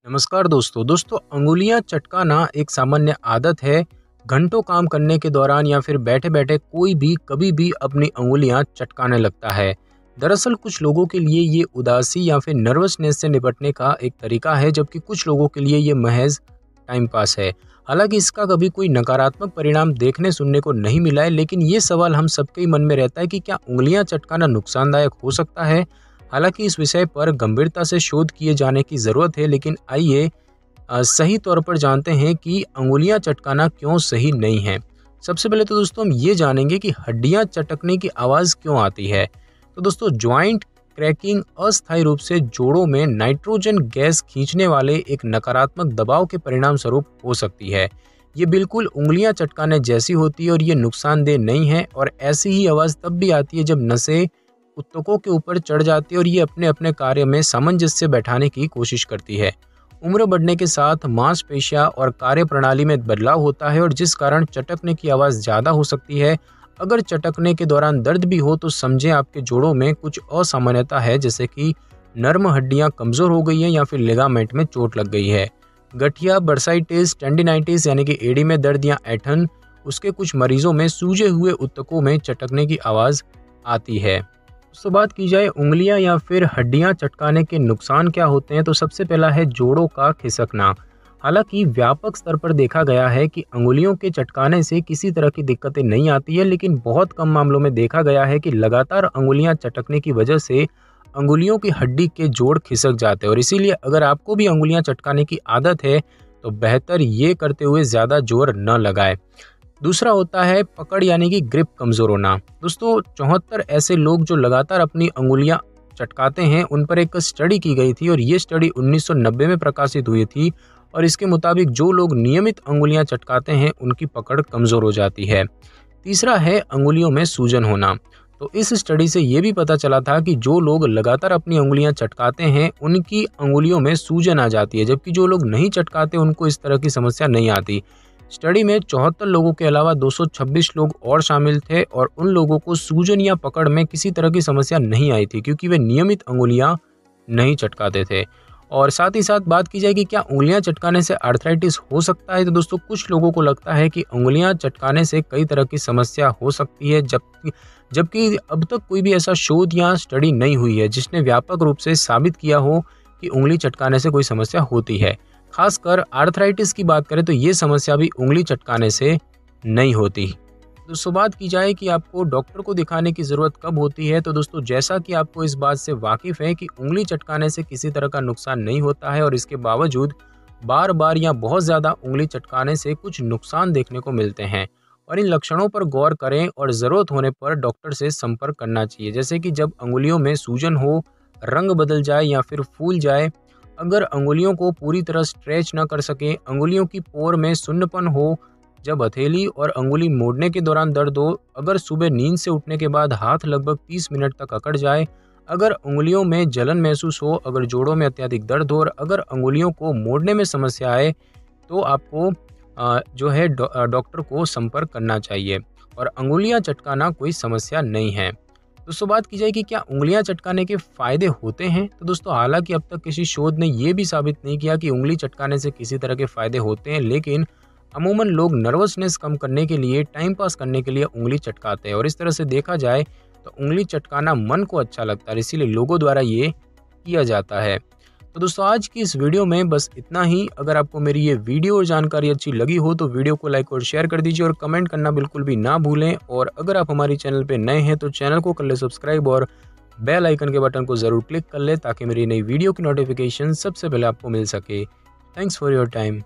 नमस्कार दोस्तों अंगुलियां चटकाना एक सामान्य आदत है। घंटों काम करने के दौरान या फिर बैठे बैठे कोई भी कभी भी अपनी अंगुलियां चटकाने लगता है। दरअसल कुछ लोगों के लिए ये उदासी या फिर नर्वसनेस से निपटने का एक तरीका है, जबकि कुछ लोगों के लिए ये महज टाइम पास है। हालांकि इसका कभी कोई नकारात्मक परिणाम देखने सुनने को नहीं मिला है, लेकिन ये सवाल हम सबके ही मन में रहता है कि क्या उंगलियां चटकाना नुकसानदायक हो सकता है। हालांकि इस विषय पर गंभीरता से शोध किए जाने की ज़रूरत है, लेकिन आइए सही तौर पर जानते हैं कि अंगुलियां चटकाना क्यों सही नहीं है। सबसे पहले तो दोस्तों हम ये जानेंगे कि हड्डियां चटकने की आवाज़ क्यों आती है। तो दोस्तों जॉइंट क्रैकिंग अस्थायी रूप से जोड़ों में नाइट्रोजन गैस खींचने वाले एक नकारात्मक दबाव के परिणाम स्वरूप हो सकती है। ये बिल्कुल उंगलियां चटकाने जैसी होती है और ये नुकसानदेह नहीं है। और ऐसी ही आवाज़ तब भी आती है जब नसें ऊतकों के ऊपर चढ़ जाती है और ये अपने अपने कार्य में सामंजस्य बैठाने की कोशिश करती है। उम्र बढ़ने के साथ मांसपेशियां और कार्य प्रणाली में बदलाव होता है और जिस कारण चटकने की आवाज़ ज़्यादा हो सकती है। अगर चटकने के दौरान दर्द भी हो तो समझें आपके जोड़ों में कुछ असामान्यता है, जैसे कि नर्म हड्डियां कमज़ोर हो गई हैं या फिर लिगामेंट में चोट लग गई है। गठिया, बर्साइटिस, टेंडिनाइटिस यानी कि एड़ी में दर्द या ऐंठन, उसके कुछ मरीजों में सूजे हुए ऊतकों में चटकने की आवाज़ आती है। तो बात की जाए उंगलियां या फिर हड्डियां चटकाने के नुकसान क्या होते हैं, तो सबसे पहला है जोड़ों का खिसकना। हालांकि व्यापक स्तर पर देखा गया है कि अंगुलियों के चटकाने से किसी तरह की दिक्कतें नहीं आती है, लेकिन बहुत कम मामलों में देखा गया है कि लगातार अंगुलियां चटकने की वजह से अंगुलियों की हड्डी के जोड़ खिसक जाते हैं। और इसीलिए अगर आपको भी अंगुलियां चटकाने की आदत है तो बेहतर ये करते हुए ज़्यादा जोर न लगाए। दूसरा होता है पकड़ यानी कि ग्रिप कमज़ोर होना। दोस्तों 74 ऐसे लोग जो लगातार अपनी अंगुलियां चटकाते हैं उन पर एक स्टडी की गई थी और ये स्टडी 1990 में प्रकाशित हुई थी। और इसके मुताबिक जो लोग नियमित अंगुलियां चटकाते हैं उनकी पकड़ कमज़ोर हो जाती है। तीसरा है अंगुलियों में सूजन होना। तो इस स्टडी से ये भी पता चला था कि जो लोग लगातार अपनी अंगुलियां चटकाते हैं उनकी अंगुलियों में सूजन आ जाती है, जबकि जो लोग नहीं चटकाते उनको इस तरह की समस्या नहीं आती। स्टडी में 74 लोगों के अलावा 226 लोग और शामिल थे और उन लोगों को सूजन या पकड़ में किसी तरह की समस्या नहीं आई थी, क्योंकि वे नियमित अंगुलियां नहीं चटकाते थे। और साथ ही साथ बात की जाए कि क्या उंगलियां चटकाने से आर्थराइटिस हो सकता है, तो दोस्तों कुछ लोगों को लगता है कि उंगलियां चटकाने से कई तरह की समस्या हो सकती है, जबकि अब तक कोई भी ऐसा शोध या स्टडी नहीं हुई है जिसने व्यापक रूप से साबित किया हो कि उंगली चटकाने से कोई समस्या होती है। खासकर आर्थराइटिस की बात करें तो ये समस्या भी उंगली चटकाने से नहीं होती। दोस्तों बात की जाए कि आपको डॉक्टर को दिखाने की ज़रूरत कब होती है, तो दोस्तों जैसा कि आपको इस बात से वाकिफ़ है कि उंगली चटकाने से किसी तरह का नुकसान नहीं होता है और इसके बावजूद बार बार या बहुत ज़्यादा उंगली चटकाने से कुछ नुकसान देखने को मिलते हैं। और इन लक्षणों पर गौर करें और ज़रूरत होने पर डॉक्टर से संपर्क करना चाहिए, जैसे कि जब अंगुलियों में सूजन हो, रंग बदल जाए या फिर फूल जाए, अगर अंगुलियों को पूरी तरह स्ट्रेच न कर सकें, अंगुलियों की पोर में सुन्नपन हो, जब हथेली और अंगुली मोड़ने के दौरान दर्द हो, अगर सुबह नींद से उठने के बाद हाथ लगभग 30 मिनट तक अकड़ जाए, अगर अंगुलियों में जलन महसूस हो, अगर जोड़ों में अत्यधिक दर्द हो और अगर अंगुलियों को मोड़ने में समस्या आए, तो आपको डॉक्टर को संपर्क करना चाहिए। और अंगुलियां चटकाना कोई समस्या नहीं है। दोस्तों बात की जाए कि क्या उंगलियां चटकाने के फ़ायदे होते हैं, तो दोस्तों हालांकि अब तक किसी शोध ने ये भी साबित नहीं किया कि उंगली चटकाने से किसी तरह के फ़ायदे होते हैं, लेकिन अमूमन लोग नर्वसनेस कम करने के लिए, टाइम पास करने के लिए उंगली चटकाते हैं। और इस तरह से देखा जाए तो उंगली चटकाना मन को अच्छा लगता है, इसीलिए लोगों द्वारा ये किया जाता है। तो दोस्तों आज की इस वीडियो में बस इतना ही। अगर आपको मेरी ये वीडियो और जानकारी अच्छी लगी हो तो वीडियो को लाइक और शेयर कर दीजिए और कमेंट करना बिल्कुल भी ना भूलें। और अगर आप हमारी चैनल पे नए हैं तो चैनल को कर ले सब्सक्राइब और बेल आइकन के बटन को ज़रूर क्लिक कर ले, ताकि मेरी नई वीडियो की नोटिफिकेशन सबसे पहले आपको मिल सके। Thanks for your time.